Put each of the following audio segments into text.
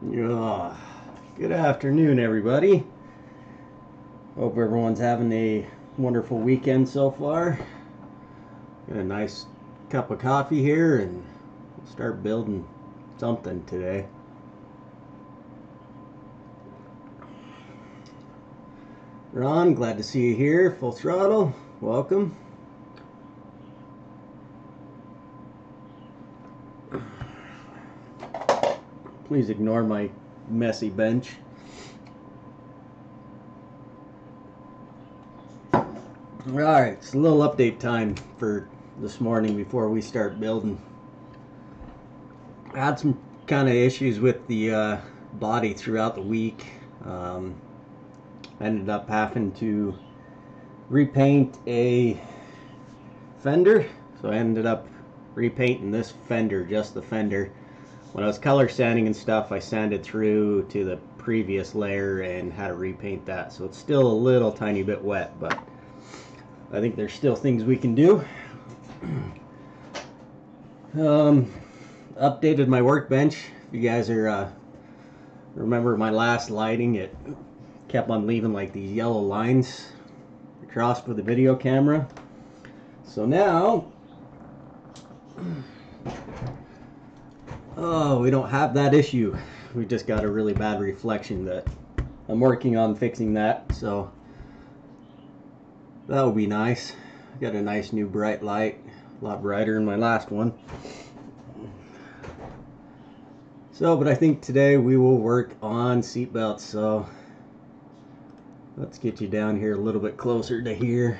Yeah. Good afternoon, everybody. Hope everyone's having a wonderful weekend so far. Got a nice cup of coffee here and we'll start building something today. Ron, glad to see you here. Full throttle. Welcome. Please ignore my messy bench. Alright, it's a little update time for this morning before we start building. I had some kind of issues with the body throughout the week. I ended up having to repaint a fender, so I ended up repainting this fender, just the fender. When I was color sanding and stuff, I sanded through to the previous layer and had to repaint that, so it's still a little tiny bit wet, but I think there's still things we can do. Updated my workbench. If you guys are remember my last lighting, it kept on leaving like these yellow lines across with the video camera. So now, we don't have that issue. We just got a really bad reflection that I'm working on fixing that, so that will be nice. Got a nice new bright light, a lot brighter than my last one. So, but I think today we will work on seat belts, so let's get you down here a little bit closer to here.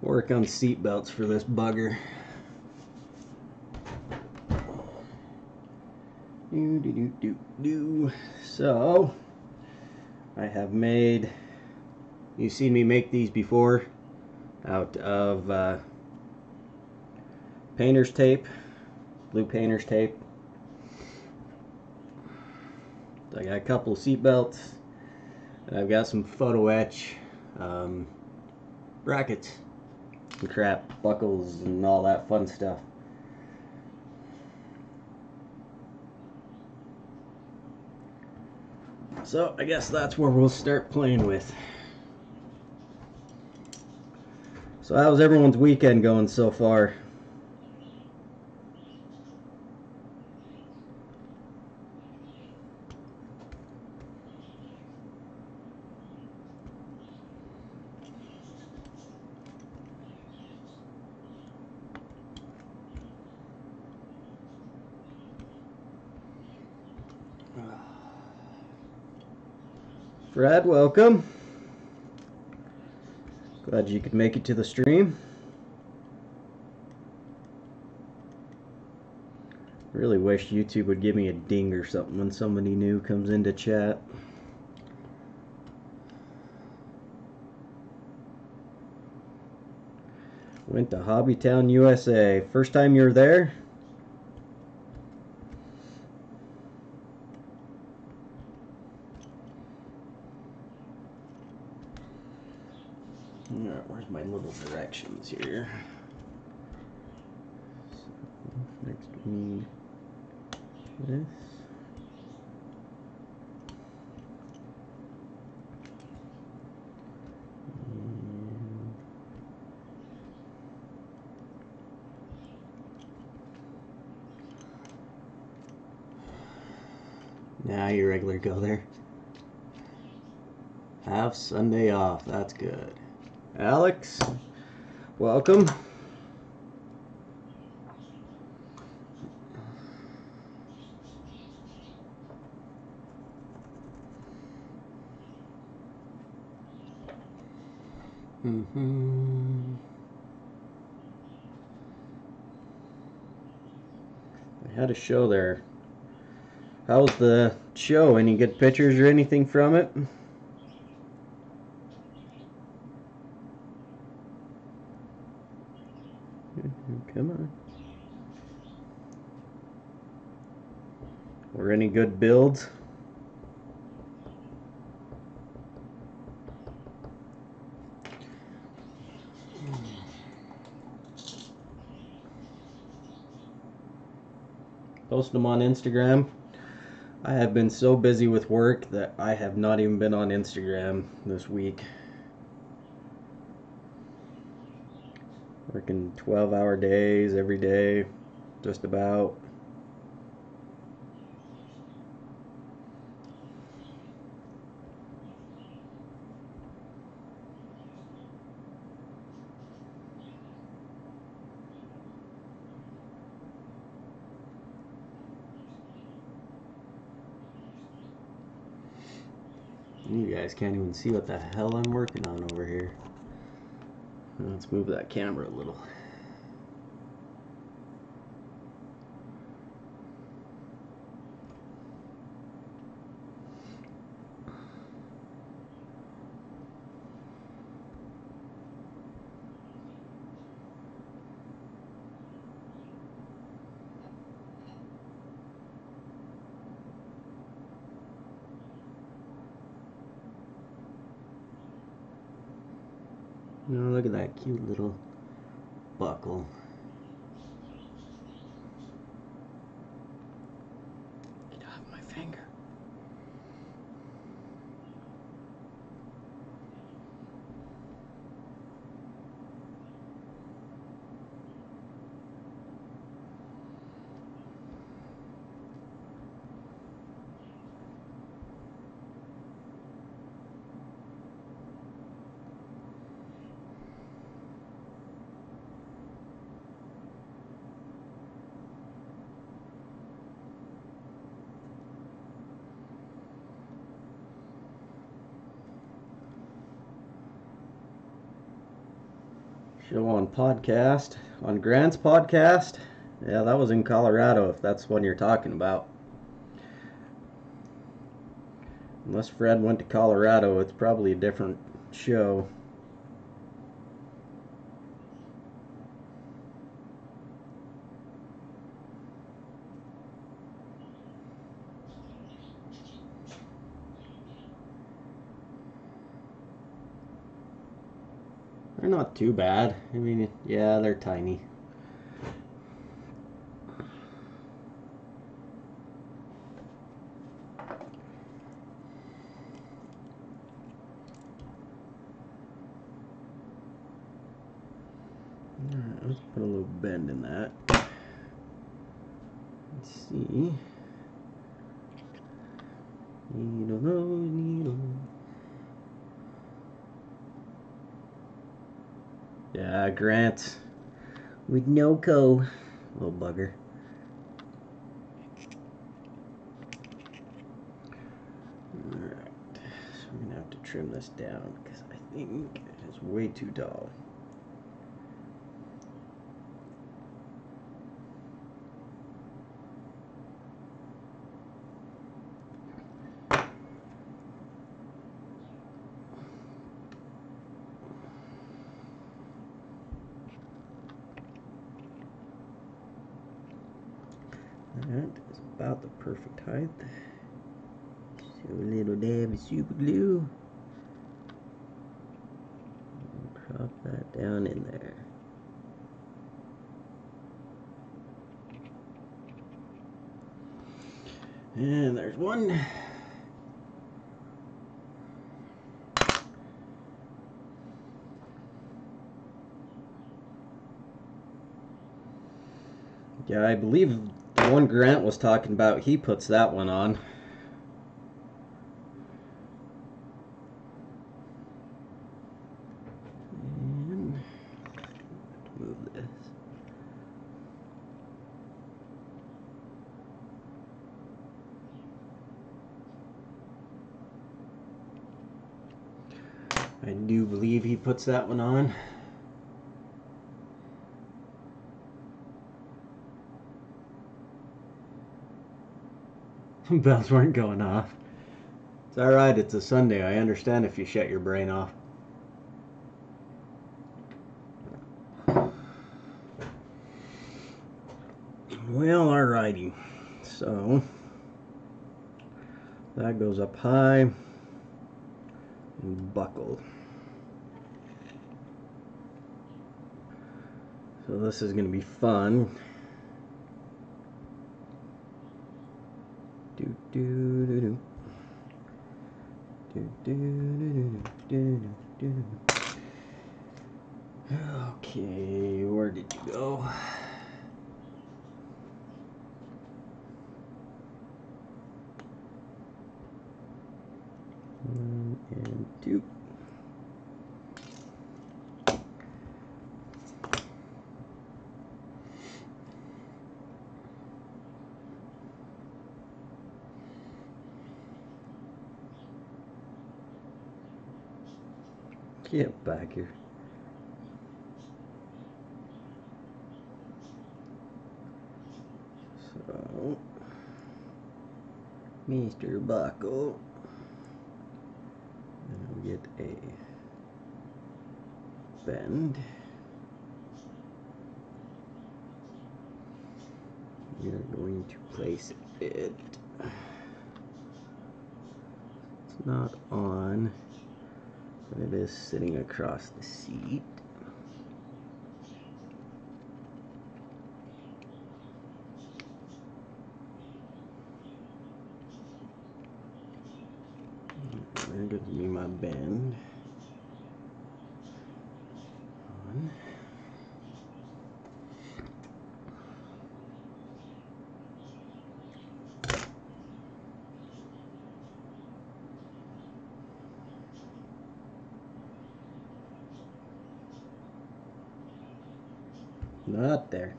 Work on seat belts for this bugger. So, I have made, you've seen me make these before, out of painter's tape, blue painter's tape. So I got a couple of seat belts, and I've got some photo etch brackets and crap, buckles and all that fun stuff. So I guess that's where we'll start playing with. So how's everyone's weekend going so far? Fred, welcome. Glad you could make it to the stream. Really wish YouTube would give me a ding or something when somebody new comes into chat. Went to Hobbytown, USA. First time you're there? Alright, where's my little directions here? So, next we need this. Now you regular go there. Have Sunday off. That's good. Alex, welcome. I had a show there. How was the show? Any good pictures or anything from it? Come on. Or any good builds? post them on Instagram. I have been so busy with work that I have not even been on Instagram this week. Working 12-hour days every day, just about. You guys can't even see what the hell I'm working on over here. Let's move that camera a little. Oh, look at that cute little buckle. Get off my finger. Show on podcast, on Grant's podcast. Yeah, that was in Colorado, if that's what you're talking about. Unless Fred went to Colorado, it's probably a different show. They're not too bad. I mean, yeah, they're tiny. Alright, let's put a little bend in that. Let's see. Needle. Yeah, Grant. With no co. Little bugger. Alright. So we're going to have to trim this down because I think it is way too tall. That is about the perfect height. So a little dab of super glue. Drop that down in there. And there's one. Yeah, I believe the one Grant was talking about, he puts that one on. And move this. I do believe he puts that one on. Bells weren't going off. It's alright, it's a Sunday. I understand if you shut your brain off. Well, alrighty. So, that goes up high and buckled. So this is going to be fun. Do do do. Do do do do do do. Okay, where did you go? 1 and 2. Get back here. So, Mr. Buckle, and we'll get a bend. We are going to place it. It's not on, but it is sitting across the seat. There gives me my bend. On. Not there.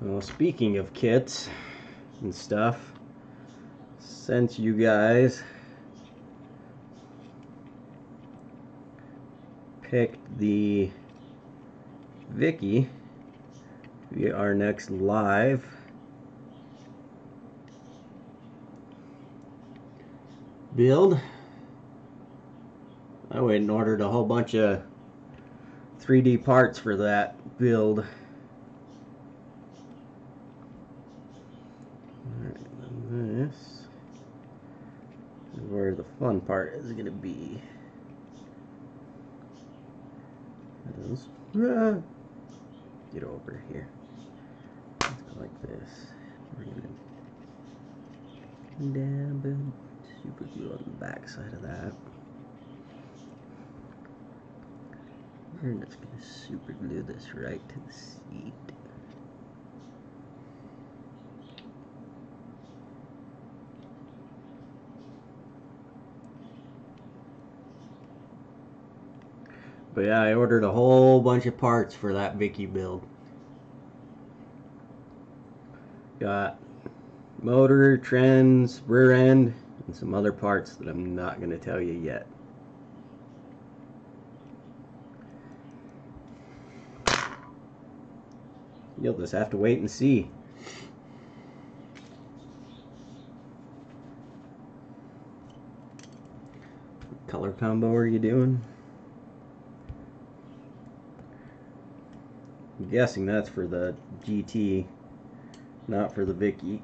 Well, speaking of kits and stuff, since you guys picked the Vicky to be our next live build, I went and ordered a whole bunch of 3D parts for that build. This is where the fun part is going to be. Get over here. Let's go like this. We're going to dab super glue on the back side of that. We're just going to super glue this right to the seat. But yeah, I ordered a whole bunch of parts for that Vicky build. Got motor, trends, rear end, and some other parts that I'm not going to tell you yet. You'll just have to wait and see. What color combo are you doing? I'm guessing that's for the GT, not for the Vicky.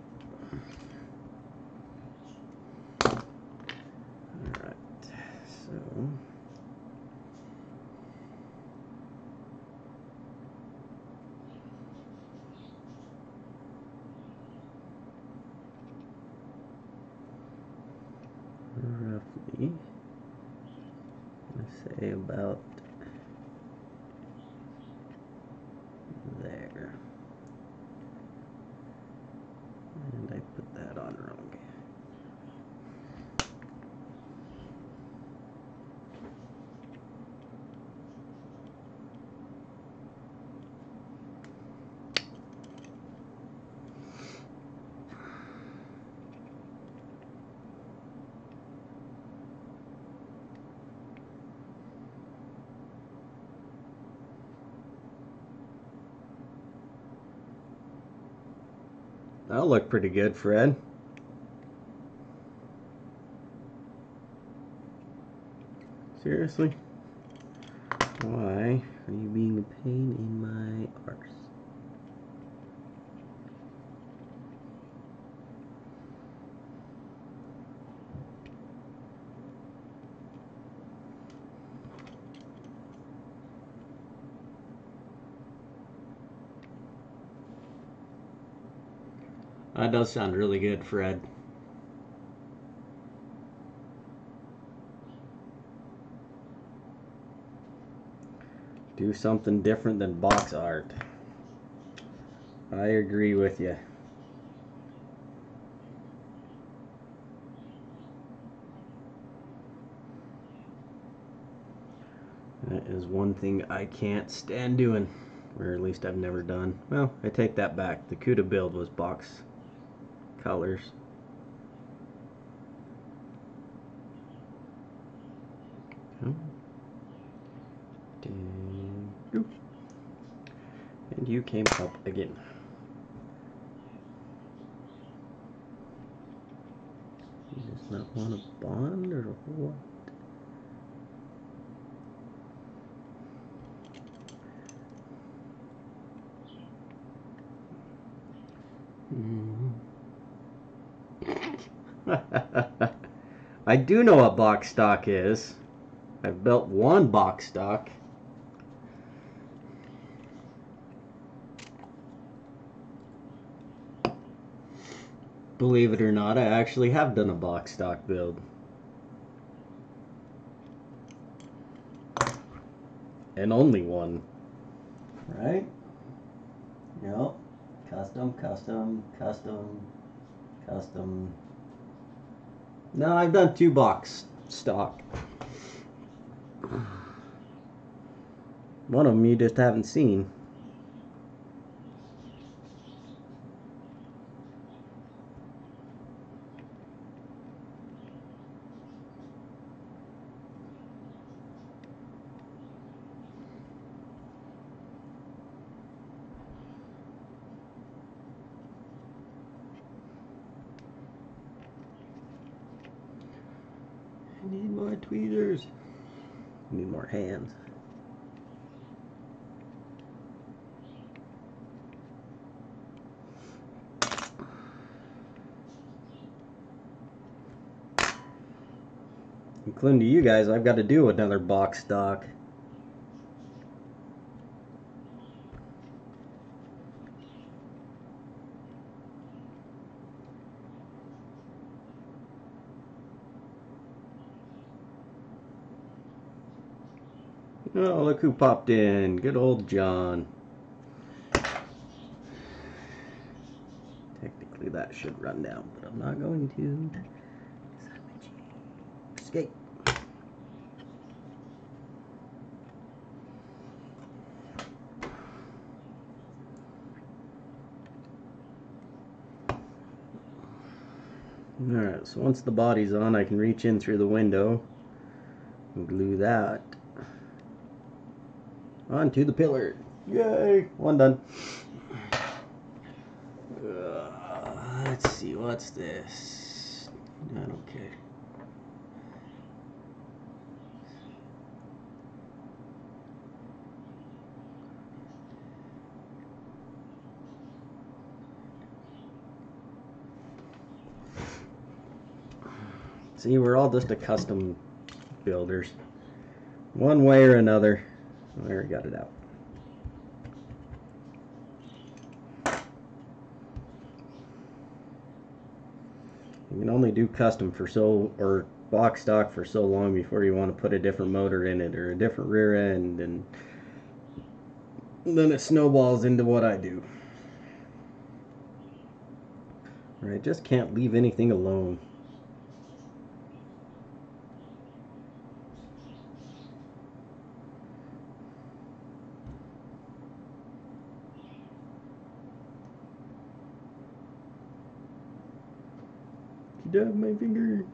Alright, so roughly, let's say about there. And I put that on wrong. That'll look pretty good, Fred. Seriously? Why are you being a pain in my arse? That does sound really good, Fred. Do something different than box art. I agree with you. That is one thing I can't stand doing, or at least I've never done. Well, I take that back. The CUDA build was box colors. And you came up again. You just not want to bond or what? I do know what box stock is. I've built one box stock. Believe it or not, I actually have done a box stock build. And only one. Right? Yep. Custom, custom, custom, custom. No, I've done 2 box stock. One of them you just haven't seen. I need more tweezers. I need more hands. Including to you guys, I've got to do another box stock. Oh, look who popped in. Good old John. Technically that should run down, but I'm not going to. Escape. Alright, so once the body's on, I can reach in through the window and glue that onto the pillar. Yay! One done. Let's see, what's this? I don't care. See, we're all just a custom builders. One way or another. There, we got it out. You can only do custom for or box stock for so long before you want to put a different motor in it or a different rear end, and then it snowballs into what I do. I just can't leave anything alone. Dab my finger.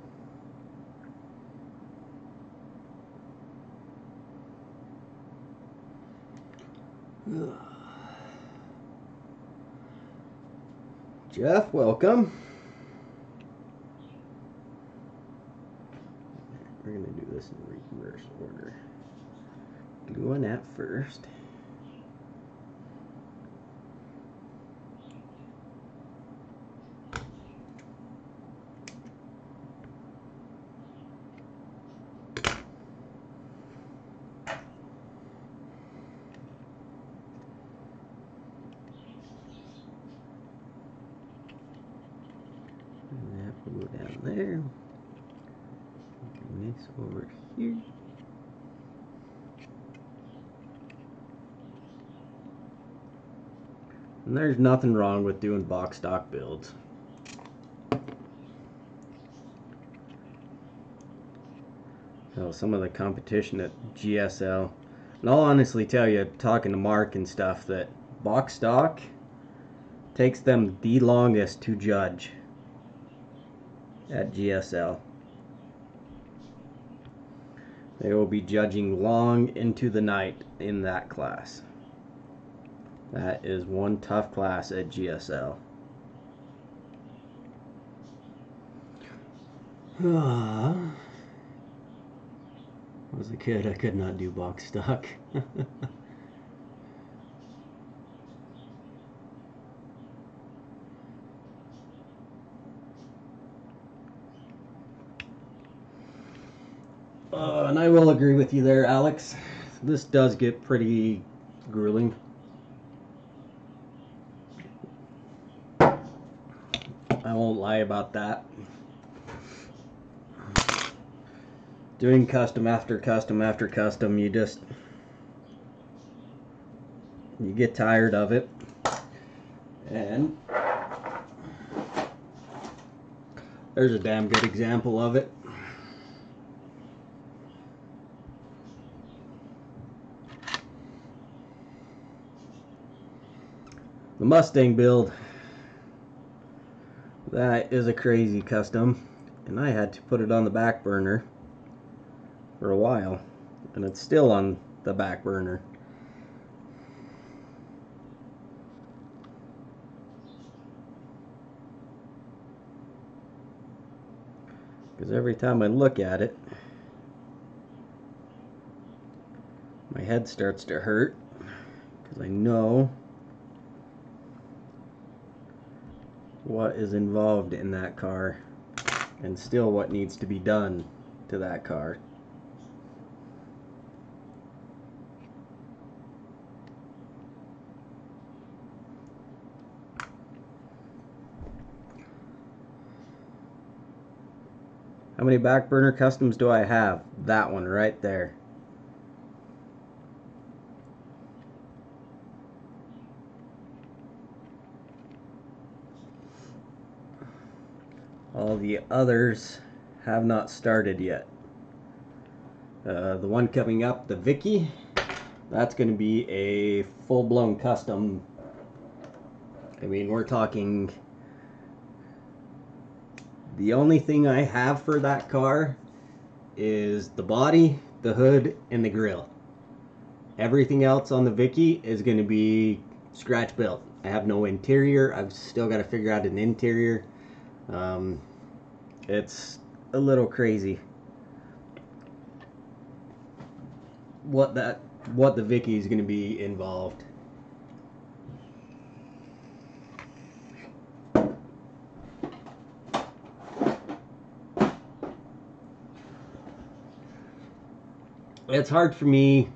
Jeff, welcome. We're gonna do this in reverse order. Gluing at first. there. This over here. And there's nothing wrong with doing box stock builds. So some of the competition at GSL, and I'll honestly tell you, talking to Mark and stuff, that box stock takes them the longest to judge at GSL. They will be judging long into the night in that class. That is one tough class at GSL. As a kid, I could not do box stock. And I will agree with you there, Alex. This does get pretty grueling. I won't lie about that. Doing custom after custom after custom, you get tired of it. And there's a damn good example of it. The Mustang build, that is a crazy custom, and I had to put it on the back burner for a while, and it's still on the back burner. Because every time I look at it, my head starts to hurt, because I know what is involved in that car and still what needs to be done to that car. How many back burner customs do I have? That one right there. All the others have not started yet. The one coming up, the Vicky, that's going to be a full-blown custom. I mean, we're talking, the only thing I have for that car is the body, the hood, and the grille. Everything else on the Vicky is going to be scratch built. I have no interior. I've still got to figure out an interior. It's a little crazy what the Vicky is going to be involved. It's hard for me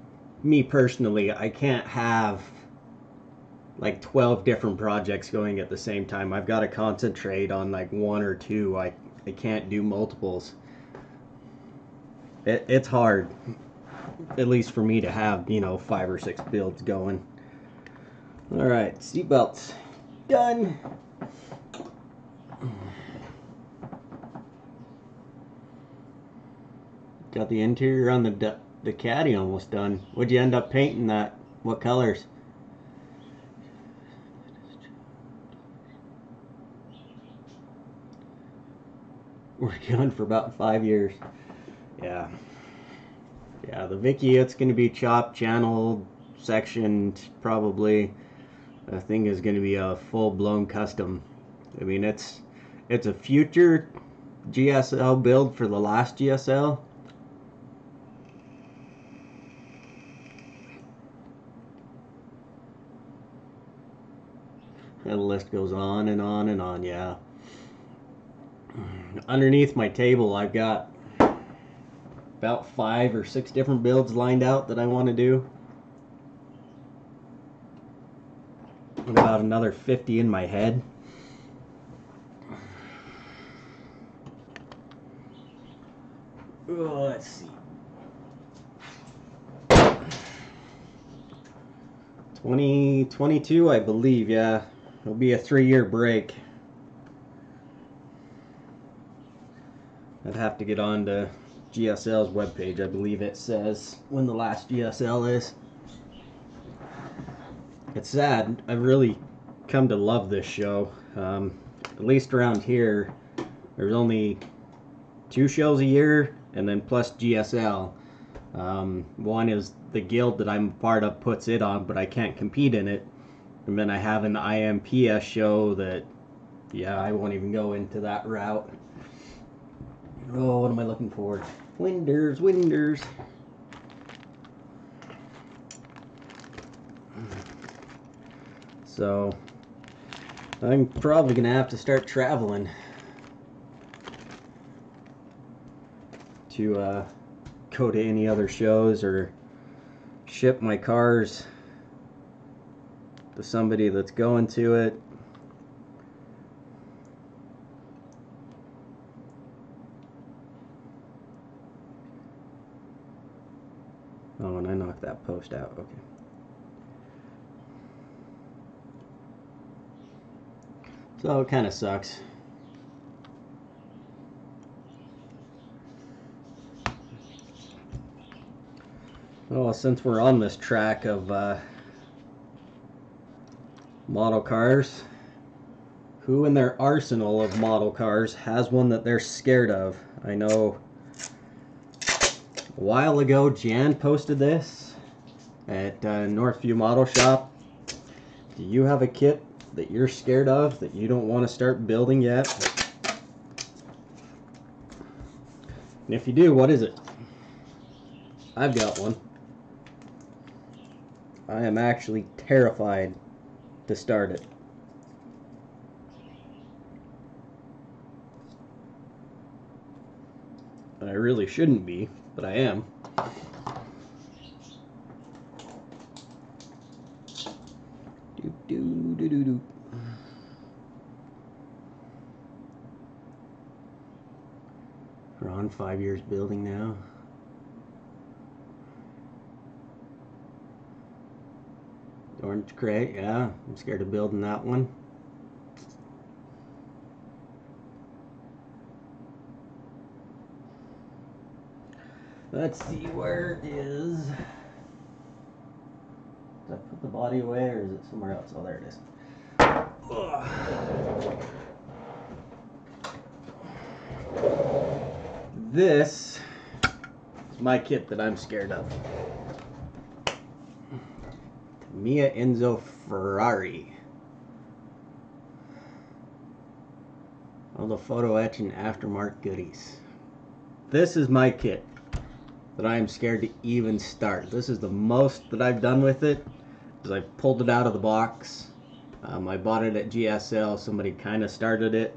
personally. I can't have like 12 different projects going at the same time. I've got to concentrate on like one or two. I can't do multiples. It's hard, at least for me, to have, 5 or 6 builds going. All right, seatbelts done. Got the interior on the Caddy almost done. What'd you end up painting that? What colors? We're going for about 5 years. Yeah, the Vicky, it's going to be chopped, channeled, sectioned, probably. The thing is going to be a full-blown custom. I mean, it's a future GSL build for the last GSL. And the list goes on and on and on, yeah. Underneath my table, I've got about 5 or 6 different builds lined out that I want to do. And about another 50 in my head. let's see. 2022, I believe, yeah. It'll be a 3-year break. I'd have to get on to GSL's webpage. I believe it says when the last GSL is. It's sad. I've really come to love this show. At least around here, there's only 2 shows a year, and then plus GSL. One is the guild that I'm part of puts it on, but I can't compete in it. And then I have an IMPS show that, yeah, I won't even go into that route. Oh, what am I looking for? Winders. So, I'm probably going to have to start traveling to go to any other shows or ship my cars to somebody that's going to it. Oh, and I knocked that post out. Okay. So it kind of sucks. Well, since we're on this track of model cars, who in their arsenal of model cars has one that they're scared of? I know a while ago Jan posted this at Northview Model Shop. Do you have a kit that you're scared of that you don't want to start building yet? And if you do, what is it? I've got one. I am actually terrified to start it. I really shouldn't be, but I am. Do. We're on 5 years building now. Orange crate, yeah, I'm scared of building that one. Let's see, where is... Did I put the body away or is it somewhere else? Oh, there it is. Ugh. This is my kit that I'm scared of. Mia Enzo Ferrari. All the photo etch and aftermarket goodies. This is my kit that I am scared to even start. This is the most that I've done with it, because I pulled it out of the box. I bought it at GSL. Somebody kind of started it,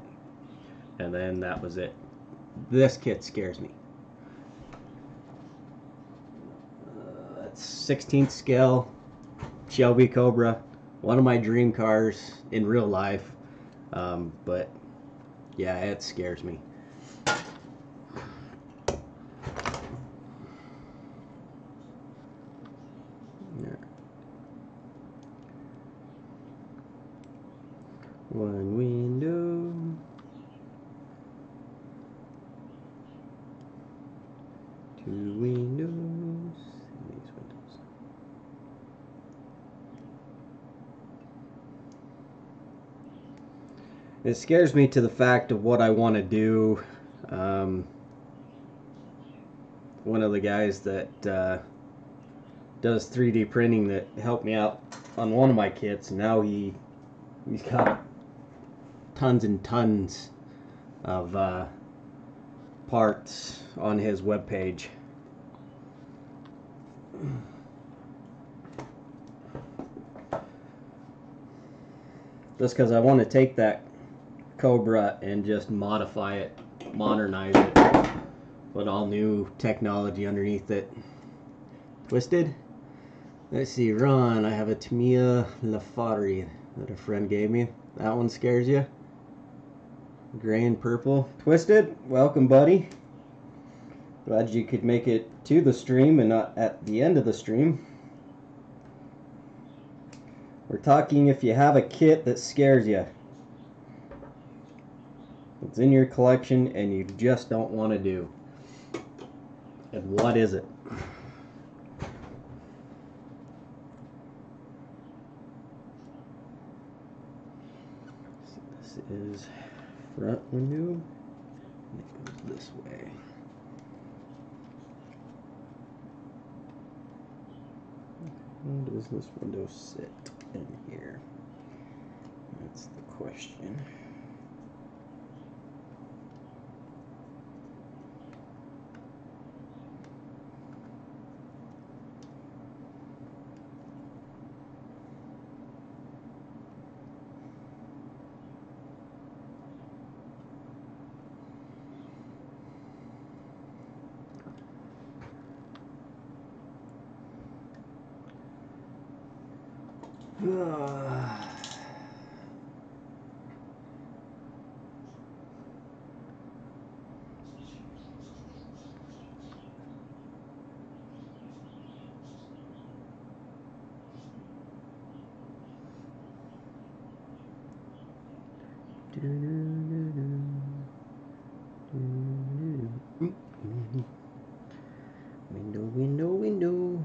and then that was it. This kit scares me. That's 16th scale Shelby Cobra, one of my dream cars in real life, but yeah, it scares me. One window, two windows, these windows. It scares me to the fact of what I want to do. One of the guys that does 3D printing that helped me out on one of my kits, now he's got tons and tons of parts on his webpage. Just because I want to take that Cobra and just modify it, modernize it, put all new technology underneath it. Twisted? Let's see, Ron, I have a Tamiya Lafari that a friend gave me. That one scares you? Gray and purple. Twisted, welcome, buddy. Glad you could make it to the stream and not at the end of the stream. We're talking if you have a kit that scares you. It's in your collection and you just don't want to do. And what is it? So this is front window. It goes this way. How does this window sit in here? That's the question. Window, window, window.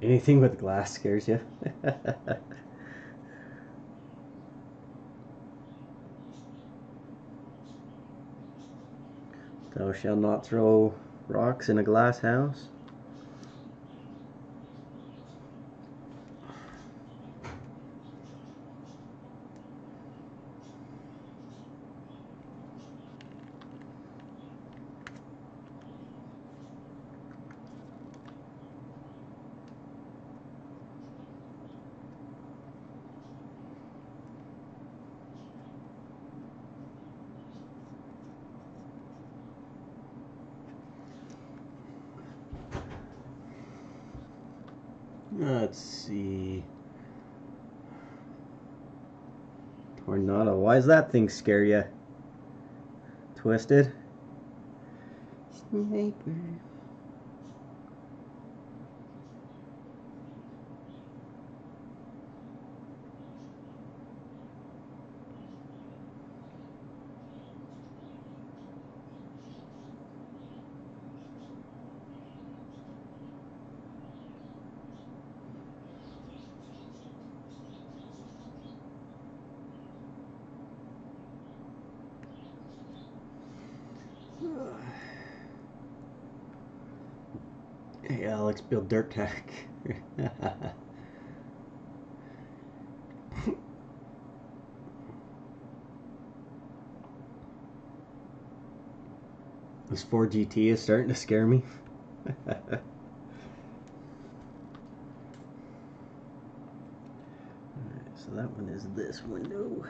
Anything with glass scares you? Thou shalt not throw rocks in a glass house. Let's see. Tornado. Why does that thing scare you? Twisted? Sniper. Hey Alex, build dirt tech. This 4GT is starting to scare me. Alright, so that one is this window.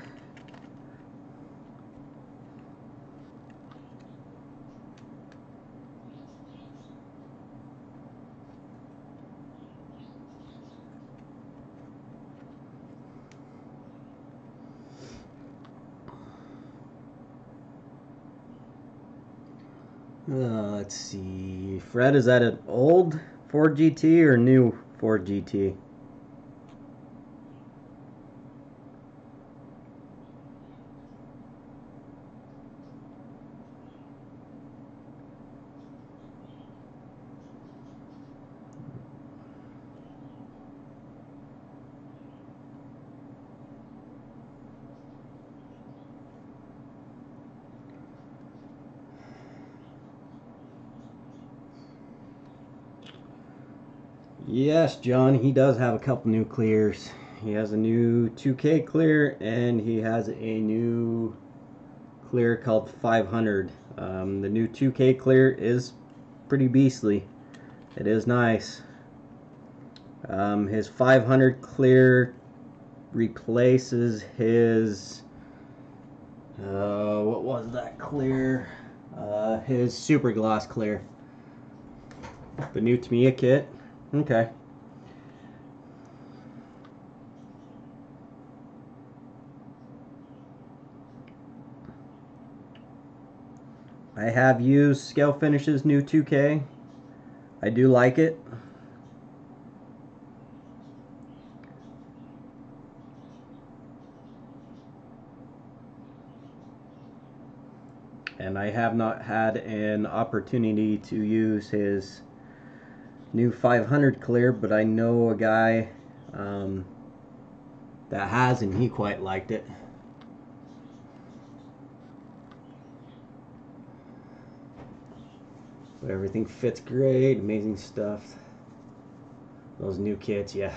Let's see. Fred, is that an old Ford GT or new Ford GT? Yes, John, he does have a couple new clears. He has a new 2K clear and he has a new clear called 500. The new 2K clear is pretty beastly. It is nice. His 500 clear replaces his what was that clear? his super gloss clear. The new Tamiya kit. Okay. I have used Scale Finish's new 2K. I do like it. And I have not had an opportunity to use his new 500 clear, but I know a guy that has, and he quite liked it. But everything fits great, amazing stuff. Those new kits, yeah.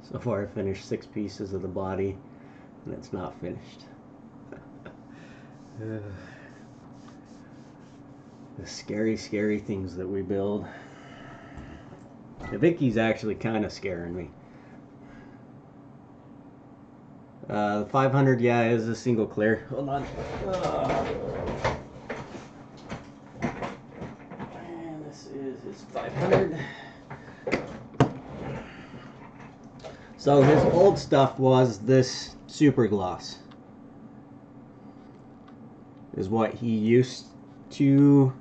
So far I finished 6 pieces of the body, and it's not finished. The scary, scary things that we build. The Vicky's actually kind of scaring me. The 500, yeah, is a single clear. Hold on. And this is his 500. So his old stuff was this super gloss. Is what he used to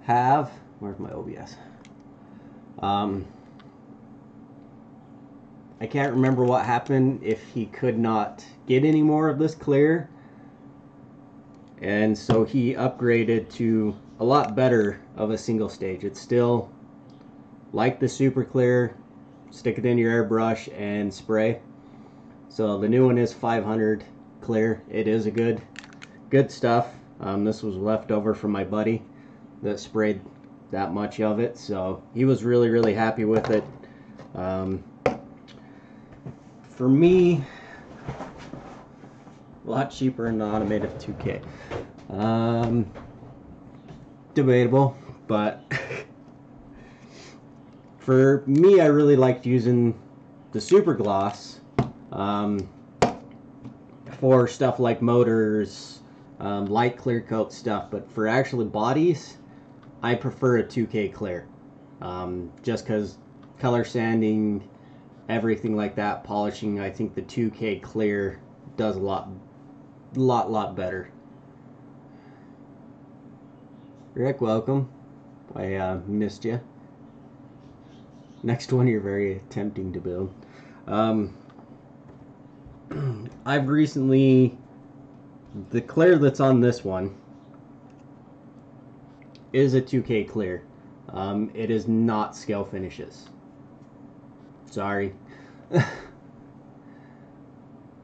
have. Where's my OBS? I can't remember what happened, if he could not get any more of this clear, and so he upgraded to a lot better of a single stage. It's still like the super clear, stick it in your airbrush and spray. So the new one is 500 clear. It is a good stuff. This was left over from my buddy that sprayed that much of it, so he was really happy with it. For me, a lot cheaper in the automated 2K. Debatable, but for me, I really liked using the super gloss for stuff like motors, light clear coat stuff, but for actually bodies, I prefer a 2K clear, just because color sanding, everything like that, polishing, I think the 2K clear does a lot better. Rick, welcome. I missed you. Next one you're very tempting to build. I've recently, the clear that's on this one is a 2K clear. It is not Scale Finishes. Sorry.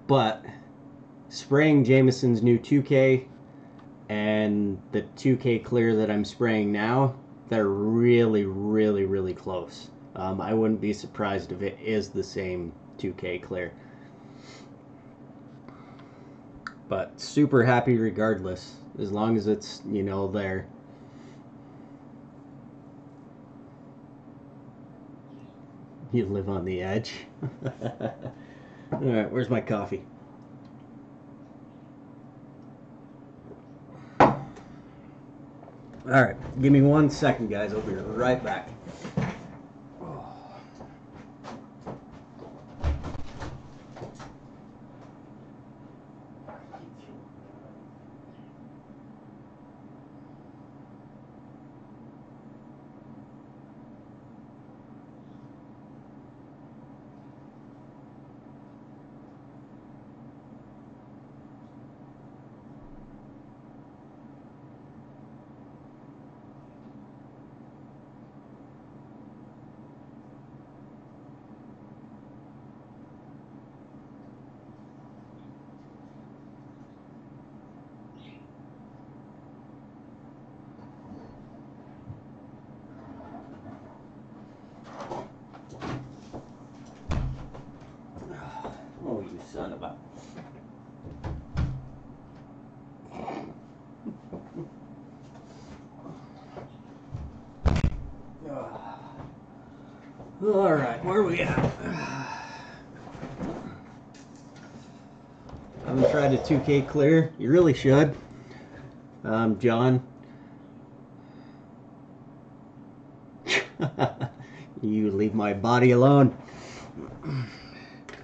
But spraying Jameson's new 2K and the 2K clear that I'm spraying now, they're really close. I wouldn't be surprised if it is the same 2K clear. But super happy regardless, as long as it's, you know, there. You live on the edge. Alright, where's my coffee? Alright, give me 1 second, guys. I'll be right back. Oh, you son of a... Alright, where are we at? I'm tried a 2K clear, you really should. John. You leave my body alone.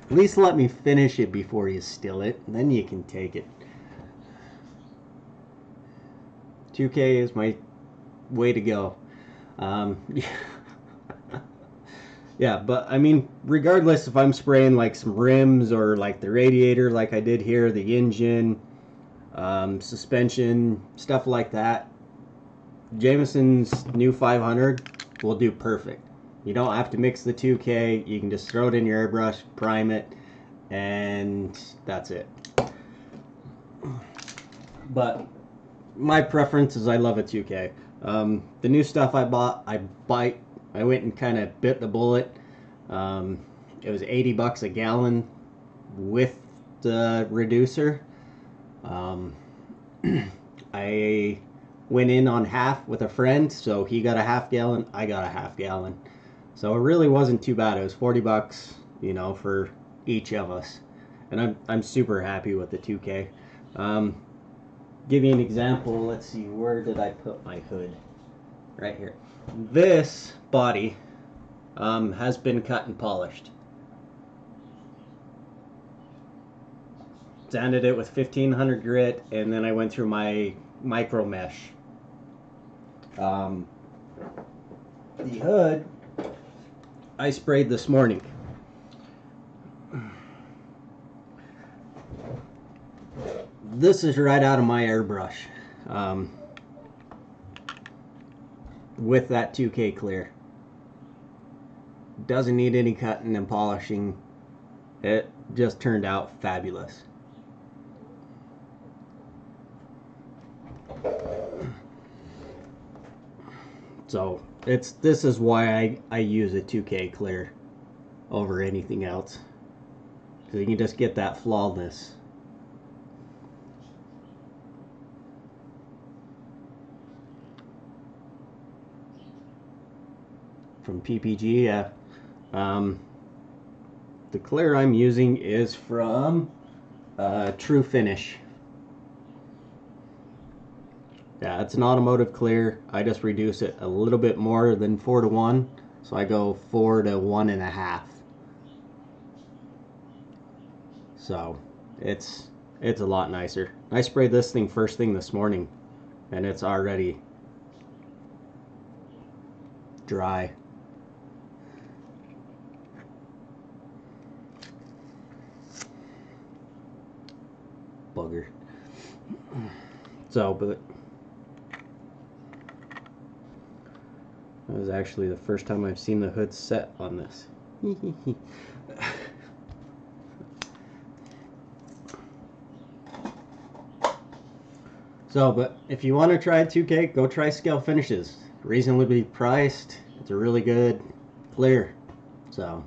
At least let me finish it before you steal it, and then you can take it. 2K is my way to go. Yeah, but I mean, regardless if I'm spraying like some rims or like the radiator like I did here, the engine, suspension, stuff like that, Jameson's new 500 will do perfect. You don't have to mix the 2K, you can just throw it in your airbrush, prime it, and that's it. But my preference is I love a 2K. The new stuff I bought, I went and kind of bit the bullet. It was $80 a gallon with the reducer. I went in on half with a friend, so he got a half gallon, I got a half gallon. So it really wasn't too bad. It was $40, you know, for each of us. And I'm super happy with the 2K. Give you an example. Let's see, where did I put my hood? Right here. This body has been cut and polished. Sanded it with 1500 grit, and then I went through my micro mesh. The hood I sprayed this morning. This is right out of my airbrush with that 2K clear. Doesn't need any cutting and polishing. It just turned out fabulous. So this is why I use a 2K clear over anything else, because you can just get that flawless. From PPG, yeah. The clear I'm using is from True Finish. Yeah, it's an automotive clear. I just reduce it a little bit more than 4:1, so I go 4:1.5. So it's a lot nicer. I sprayed this thing first thing this morning, and it's already dry. Bugger. So, but that was actually the first time I've seen the hood set on this. So, but if you want to try 2K, go try Scale Finishes. Reasonably priced. It's a really good clear. So,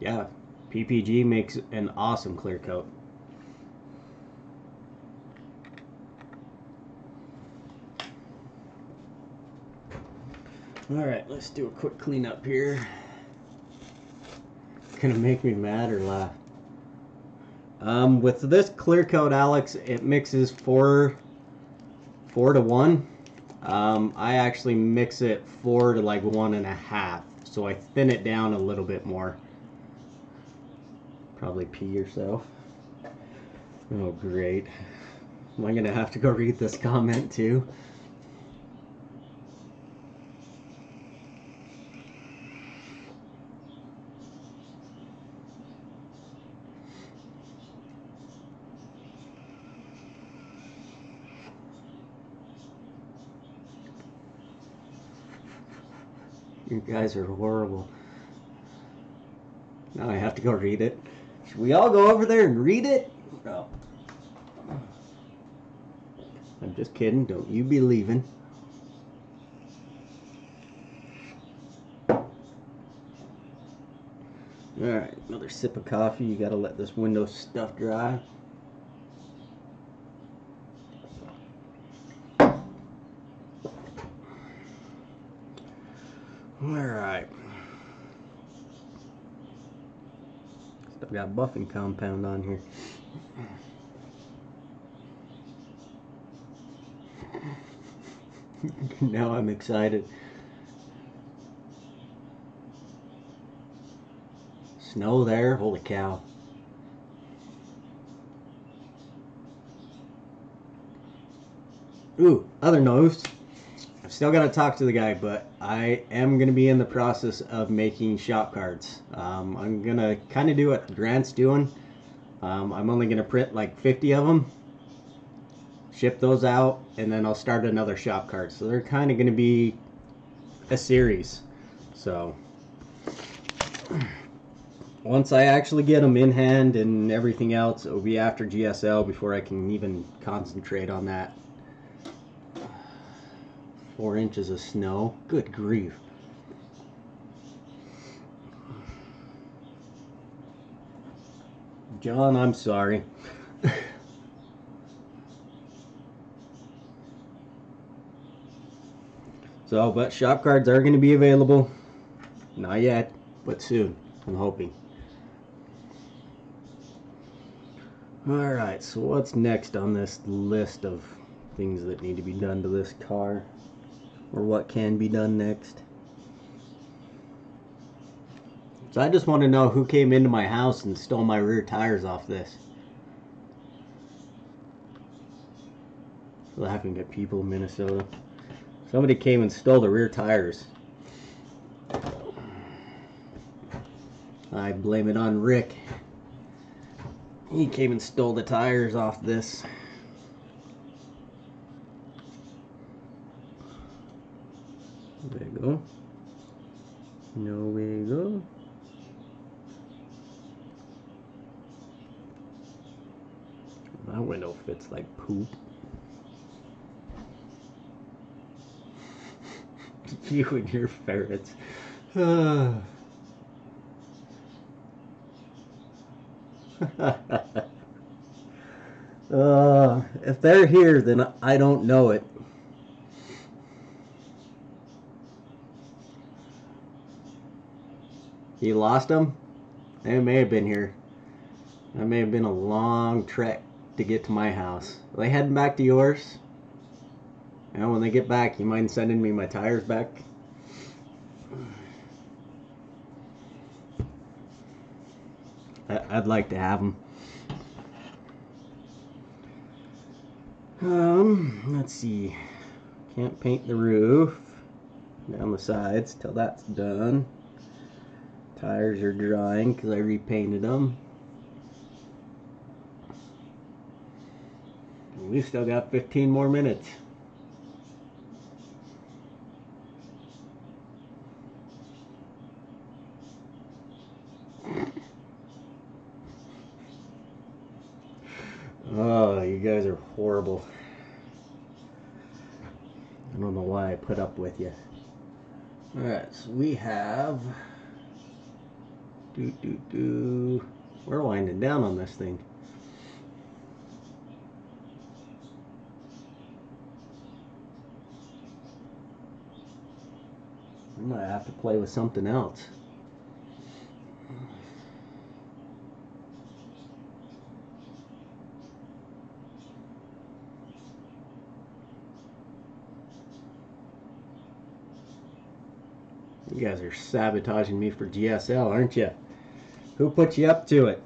yeah, PPG makes an awesome clear coat. Alright, let's do a quick cleanup here. Gonna make me mad or laugh. With this clear coat, Alex, it mixes 4:1. I actually mix it 4 to like 1.5, so I thin it down a little bit more. Probably pee yourself. Oh, great. Am I gonna have to go read this comment too? You guys are horrible. Now I have to go read it. Should we all go over there and read it? No. I'm just kidding. Don't you be leaving. Alright, another sip of coffee. You gotta let this window stuff dry. Alright. Still got buffing compound on here. Now I'm excited. Snow there, holy cow. Ooh, other news. I've still got to talk to the guy, but I am going to be in the process of making shop cards. I'm going to kind of do what Grant's doing. I'm only going to print like 50 of them, ship those out, and then I'll start another shop card. So they're kind of going to be a series. So once I actually get them in hand and everything else, it will be after GSL before I can even concentrate on that. 4 inches of snow. Good grief. John, I'm sorry. So, but shop cards are going to be available. Not yet, but soon. I'm hoping. Alright, so what's next on this list of things that need to be done to this car? Or what can be done next? So I just want to know who came into my house and stole my rear tires off this. Laughing at people in Minnesota. Somebody came and stole the rear tires. I blame it on Rick. He came and stole the tires off this. There you go. No way you go. That window fits like poop. You and your ferrets. If they're here, then I don't know it. You lost them? They may have been here. That may have been a long trek to get to my house. Are they heading back to yours? And when they get back, you mind sending me my tires back? I'd like to have them. Let's see. Can't paint the roof down the sides till that's done. Tires are drying because I repainted them. We still got 15 more minutes. Oh, you guys are horrible. I don't know why I put up with you. Alright, so we have... We're winding down on this thing. I might have to play with something else. You guys are sabotaging me for GSL, aren't you? Who put you up to it?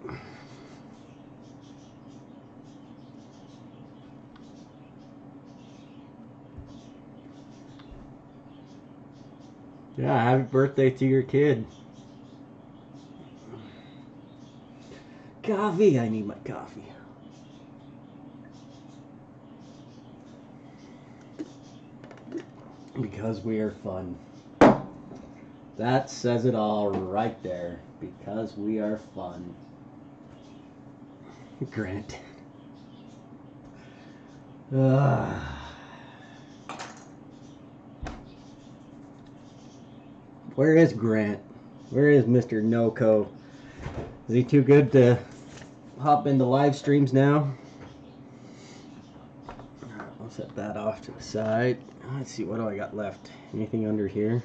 Yeah, happy birthday to your kid. Coffee, I need my coffee. Because we are fun. That says it all right there. Because we are fun. Grant. Where is Grant? Where is Mr. NoCo? Is he too good to hop into live streams now? I'll set that off to the side. Let's see, what do I got left? Anything under here?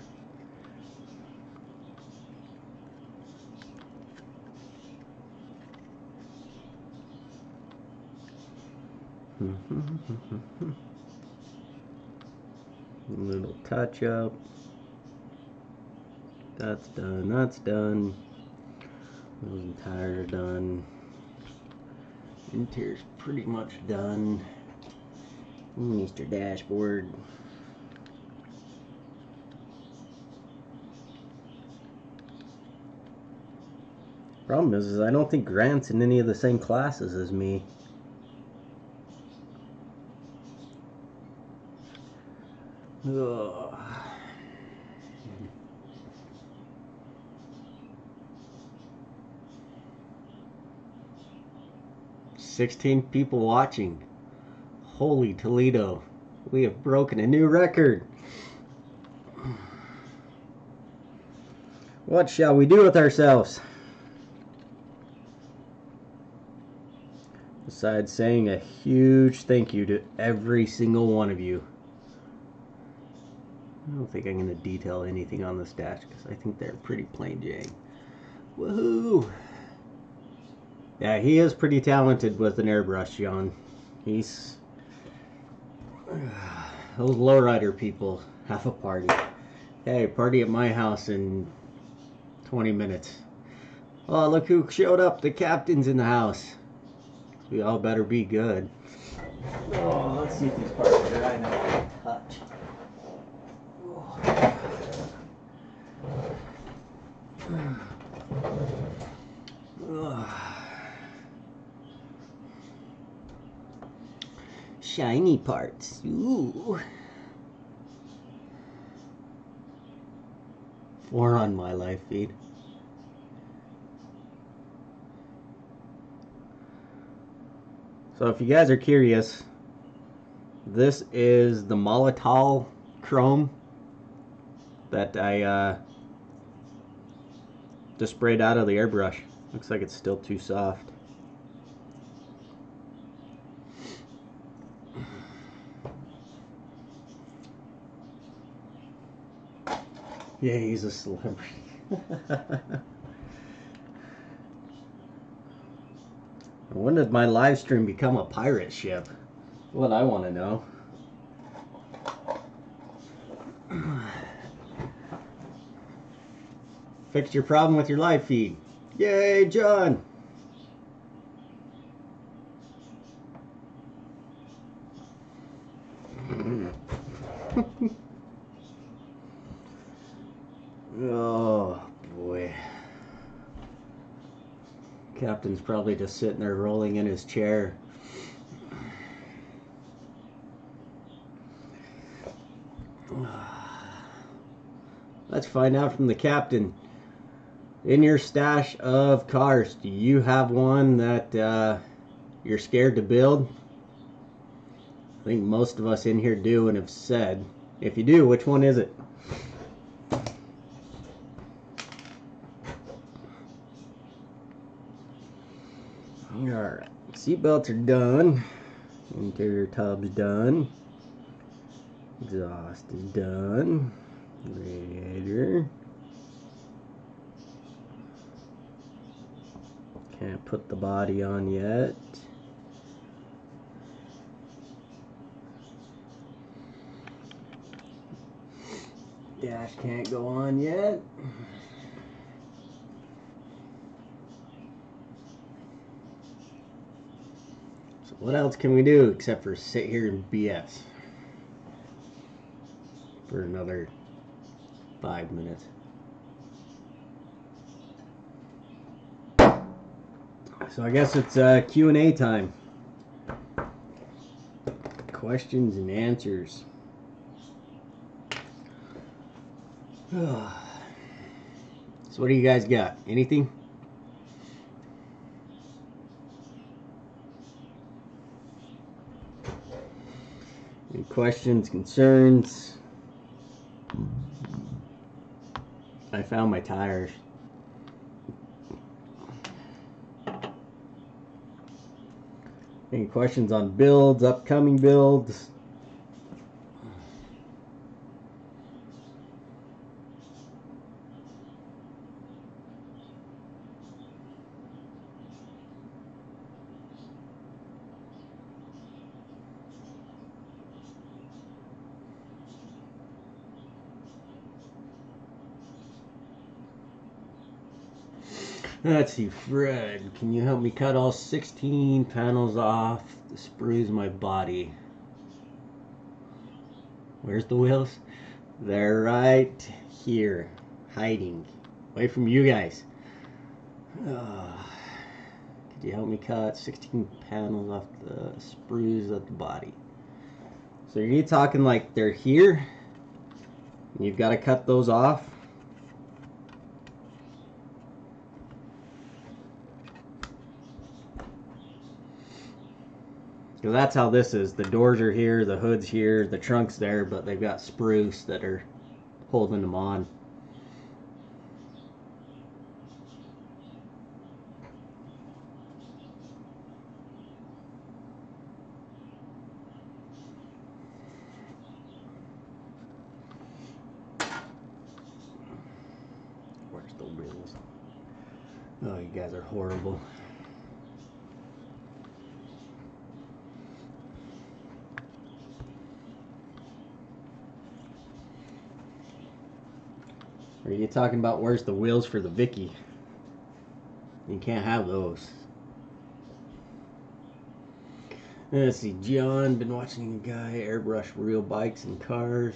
Little touch up. That's done. That's done. Those entire done. Interior's pretty much done. Mr. Dashboard. Problem is I don't think Grant's in any of the same classes as me. Ugh. 16 people watching. Holy Toledo. We have broken a new record. What shall we do with ourselves? Besides saying a huge thank you to every single one of you. I don't think I'm going to detail anything on this dash because I think they're pretty plain Jane. Woohoo! Yeah, he is pretty talented with an airbrush, John. He's... Those lowrider people have a party. Hey, party at my house in 20 minutes. Oh, look who showed up. The captain's in the house. We all better be good. Oh, let's see if these parts are dry enough to touch. Shiny parts. Ooh. 4 on my live feed. So if you guys are curious, this is the Molotov chrome that I just sprayed out of the airbrush. Looks like it's still too soft. Yeah, he's a celebrity. When did my live stream become a pirate ship? What I want to know. Fixed your problem with your live feed. Yay, John! Oh, boy. Captain's probably just sitting there rolling in his chair. Let's find out from the captain. In your stash of cars, do you have one that you're scared to build? I think most of us in here do and have said. If you do, which one is it? Alright, seatbelts are done. Interior tub's done. Exhaust is done. Radiator. Can't put the body on yet. Dash can't go on yet. So what else can we do except for sit here and BS for another 5 minutes? So I guess it's Q&A time. Questions and answers. So what do you guys got? Anything? Any questions, concerns? I found my tires. Any questions on builds, upcoming builds? Let's see, Fred, can you help me cut all 16 panels off the sprues in my body? Where's the wheels? They're right here, hiding, away from you guys. Could you help me cut 16 panels off the sprues of the body? So you're talking like they're here, and you've got to cut those off? Because that's how this is. The doors are here, the hood's here, the trunk's there, but they've got spruce that are holding them on. Where's the wheels? Oh, you guys are horrible. Are you talking about where's the wheels for the Vicky? You can't have those. Let's see, John, been watching a guy airbrush real bikes and cars.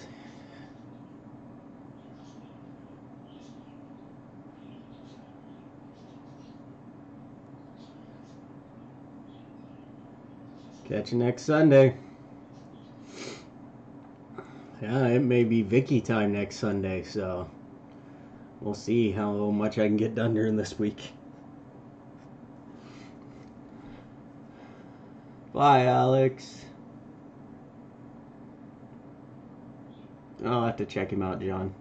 Catch you next Sunday. Yeah, it may be Vicky time next Sunday, so we'll see how much I can get done during this week. Bye, Alex. I'll have to check him out, John.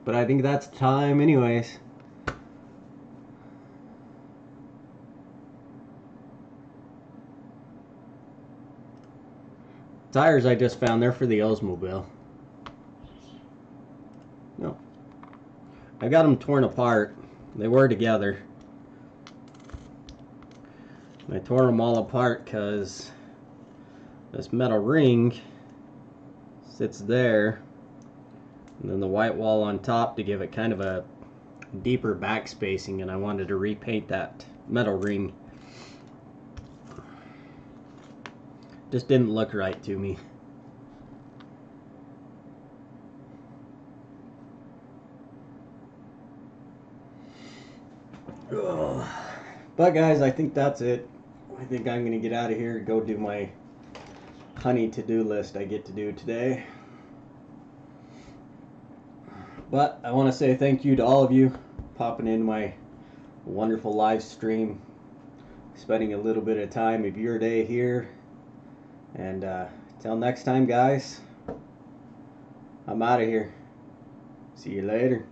But I think that's time anyways. Tires I just found, they're for the Oldsmobile. No. I got them torn apart. They were together. I tore them all apart because this metal ring sits there, and then the white wall on top to give it kind of a deeper back spacing, and I wanted to repaint that metal ring. Just didn't look right to me. Ugh. But guys, I think that's it. I think I'm gonna get out of here and go do my honey to-do list I get to do today. But I want to say thank you to all of you popping in my wonderful live stream, spending a little bit of time of your day here. And till next time, guys, I'm out of here. See you later.